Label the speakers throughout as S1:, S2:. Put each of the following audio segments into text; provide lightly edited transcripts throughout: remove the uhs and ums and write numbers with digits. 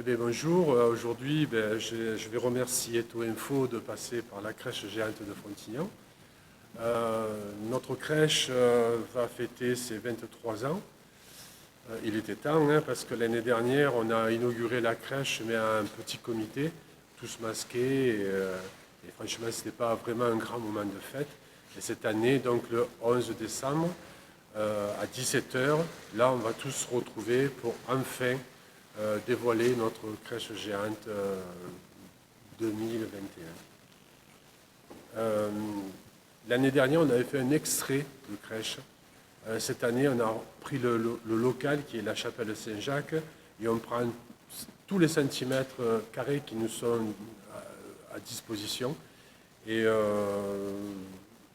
S1: Eh bien, bonjour, aujourd'hui je vais remercier Taux Info de passer par la crèche géante de Frontignan. Notre crèche va fêter ses 23 ans. Il était temps, hein, parce que l'année dernière on a inauguré la crèche mais à un petit comité, tous masqués, et franchement ce n'était pas vraiment un grand moment de fête. Et cette année, donc le 11 décembre, à 17 h, là on va tous se retrouver pour enfin dévoiler notre crèche géante 2021. L'année dernière, on avait fait un extrait de crèche. Cette année, on a pris le local qui est la chapelle Saint-Jacques et on prend tous les centimètres carrés qui nous sont à disposition. Et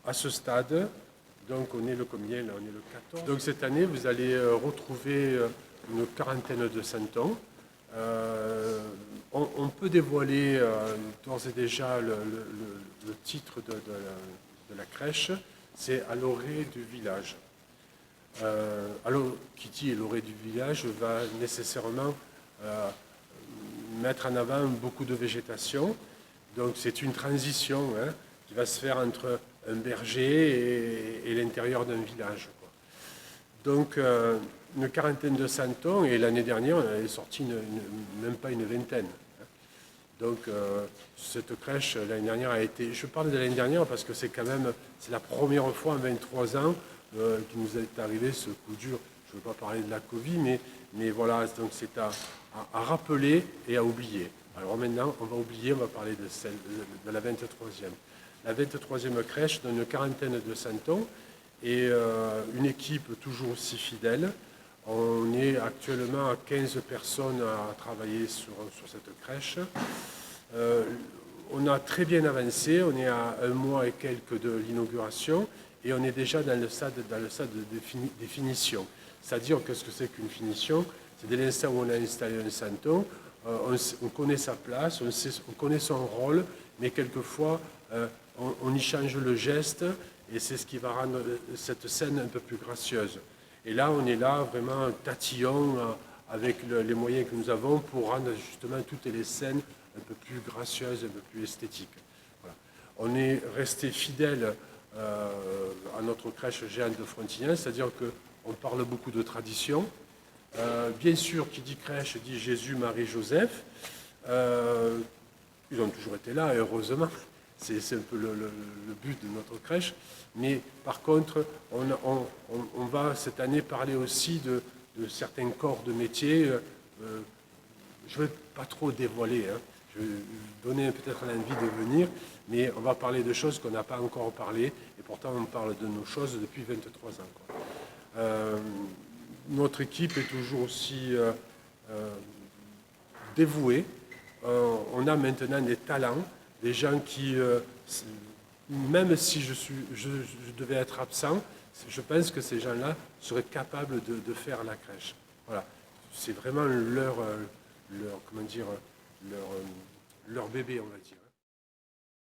S1: à ce stade, donc on est le combien là? On est le 14. Donc cette année, vous allez retrouver une quarantaine de centons. On peut dévoiler d'ores et déjà le titre de la crèche, c'est à l'orée du village. Alors, qui dit l'orée du village va nécessairement mettre en avant beaucoup de végétation. Donc c'est une transition, hein, qui va se faire entre un berger et l'intérieur d'un village, quoi. Donc une quarantaine de centons, et l'année dernière on avait sorti même pas une vingtaine. Donc cette crèche l'année dernière a été, je parle de l'année dernière parce que c'est la première fois en 23 ans qu'il nous est arrivé ce coup dur. Je ne veux pas parler de la Covid, mais voilà, donc c'est à rappeler et à oublier. Alors maintenant, on va oublier, on va parler de la 23e. La 23e crèche donne une quarantaine de centons et une équipe toujours aussi fidèle. On est actuellement à 15 personnes à travailler sur cette crèche. On a très bien avancé, on est à 1 mois et quelques de l'inauguration et on est déjà dans le stade des finitions. C'est-à-dire, qu'est-ce que c'est qu'une finition? C'est dès l'instant où on a installé un centon, on connaît sa place, on connaît son rôle, mais quelquefois on y change le geste et c'est ce qui va rendre cette scène un peu plus gracieuse. Et là, on est là vraiment tatillon avec les moyens que nous avons pour rendre justement toutes les scènes un peu plus gracieuses, un peu plus esthétiques. Voilà. On est resté fidèle à notre crèche géante de Frontignan, c'est-à-dire qu'on parle beaucoup de tradition. Bien sûr, qui dit crèche dit Jésus, Marie, Joseph. Ils ont toujours été là, heureusement. C'est un peu le but de notre crèche. Mais par contre, on va cette année parler aussi de certains corps de métier. Je ne vais pas trop dévoiler, hein. Je vais donner peut-être l'envie de venir, mais on va parler de choses qu'on n'a pas encore parlé, et pourtant on parle de nos choses depuis 23 ans, quoi. Notre équipe est toujours aussi dévouée. On a maintenant des talents, des gens qui, même si je devais être absent, je pense que ces gens-là seraient capables de faire la crèche. Voilà. C'est vraiment comment dire, leur bébé, on va dire.